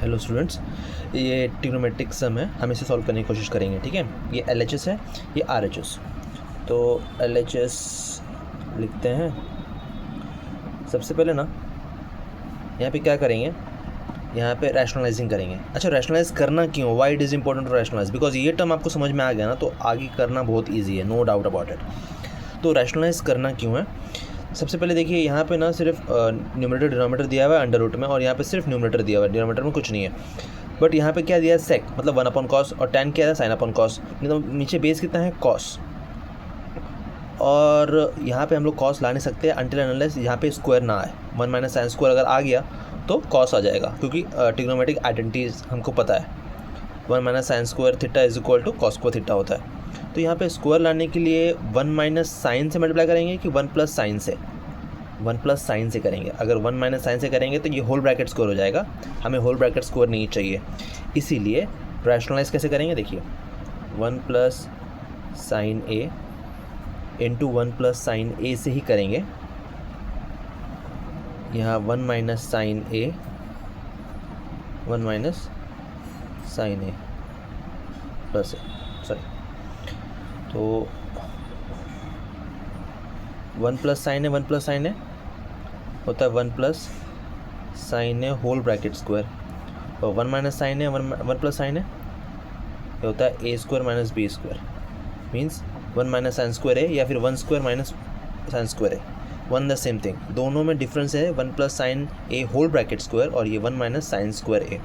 Hello students, ये trigonometric सम है, हम इसे सॉल्व करने की कोशिश करेंगे। ठीक है, ये LHS है, ये RHS। तो LHS लिखते हैं। सबसे पहले ना यहाँ पे क्या करेंगे, यहाँ पे रैशनलाइजिंग करेंगे। अच्छा, रैशनलाइज करना क्यों, why it is important to rationalise, because ये टर्म आपको समझ में आ गया ना तो आगे करना बहुत ईजी है, नो डाउट अबाउट इट। तो रैशनलाइज करना क्यों है, सबसे पहले देखिए यहाँ पे ना सिर्फ न्यूमरेटर डिनोमिनेटर दिया हुआ है अंडर रूट में, और यहाँ पे सिर्फ न्यूमरेटर दिया हुआ है, डिनोमिनेटर में कुछ नहीं है। बट यहाँ पे क्या दिया है, सेक मतलब 1/cos, और tan क्या है, sin/cos। तो नीचे बेस कितना है, cos। और यहाँ पे हम लोग cos ला नहीं सकते अनटिल अनलेस यहाँ पे स्क्वायर ना आए। 1 - sin स्क्वायर अगर आ गया तो cos आ जाएगा, क्योंकि ट्रिग्नोमेट्रिक आइडेंटिटीज हमको पता है। 1 - sin square theta is equal to cos square theta होता है। तो यहाँ पे स्क्वायर लाने के लिए 1 - sin से मल्टीप्लाई करेंगे कि 1 + sin से, 1 + sin से करेंगे। अगर 1 - sin से करेंगे तो ये होल ब्रैकेट स्क्वायर हो जाएगा, हमें होल ब्रैकेट स्क्वायर नहीं चाहिए। इसीलिए रैशनलाइज कैसे करेंगे, देखिए 1 + sin a into 1 + sin a से ही करेंगे। यहाँ 1 - sin a, 1 - sin a plus a, sorry, तो 1 + sin a, 1 + sin a होता है 1 + sin a whole bracket square, और 1 - sin a, 1 + sin a ये होता है a² - b² means 1 - sin square a या फिर 1² - sin square a, one the same thing. दोनों में डिफरेंस है 1 + sin a whole bracket square और ये 1 - sin स्क्वायर a।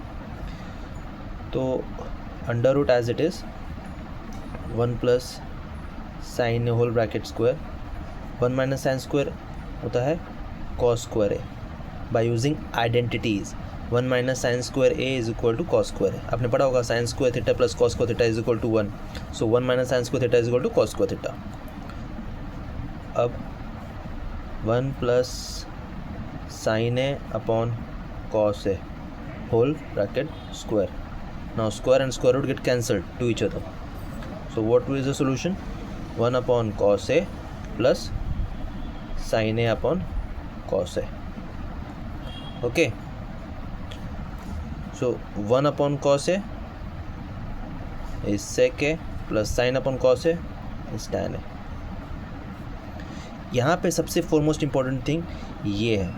तो under root as it is 1 + sin a whole bracket square, 1 - sin square होता है cos square a। By using identities 1 - sin square a is equal to cos square a। आपने पढ़ा होगा sin square theta plus cos square theta is equal to 1। So 1 - sin square theta is equal to cos square theta. अब 1 + sin a upon cos a whole bracket square. Now square and square root get cancelled to each other, so what is the solution, 1 / cos a plus sin a upon cos a। Okay, so 1 / cos a is sec a plus sin / cos a is tan a। यहाँ पे सबसे foremost important thing ये है,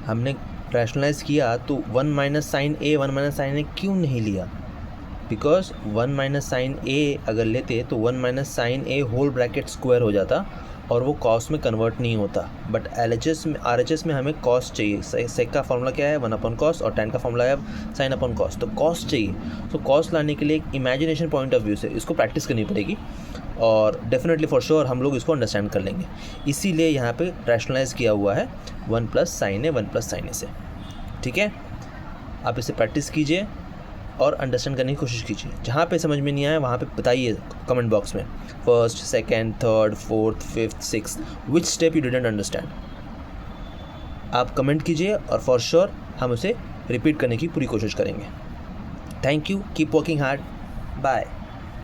हमने rationalise किया तो 1 - sin a 1 - sin a क्यों नहीं लिया, बिकॉज 1 - sin a अगर लेते तो 1 - sin a whole bracket square हो जाता और वो कॉस में कन्वर्ट नहीं होता। बट LHS में RHS में हमें कॉस चाहिए। सेक का फॉर्मूला क्या है, 1 / cos, और tan का फॉर्मूला है sin / cos, तो कॉस चाहिए। तो कॉस लाने के लिए एक इमेजिनेशन पॉइंट ऑफ व्यू से इसको प्रैक्टिस करनी पड़ेगी, और डेफिनेटली फॉर श्योर हम लोग इसको अंडरस्टैंड कर लेंगे। इसीलिए यहाँ पे रैशनलाइज किया हुआ है 1 + sin a 1 + sin a से। ठीक है, आप इसे प्रैक्टिस कीजिए और अंडरस्टैंड करने की कोशिश कीजिए। जहाँ पे समझ में नहीं आया वहाँ पे बताइए कमेंट बॉक्स में, first, second, third, fourth, fifth, sixth, which step you didn't understand. आप कमेंट कीजिए और फॉर श्योर हम उसे रिपीट करने की पूरी कोशिश करेंगे। Thank you, keep working hard, bye.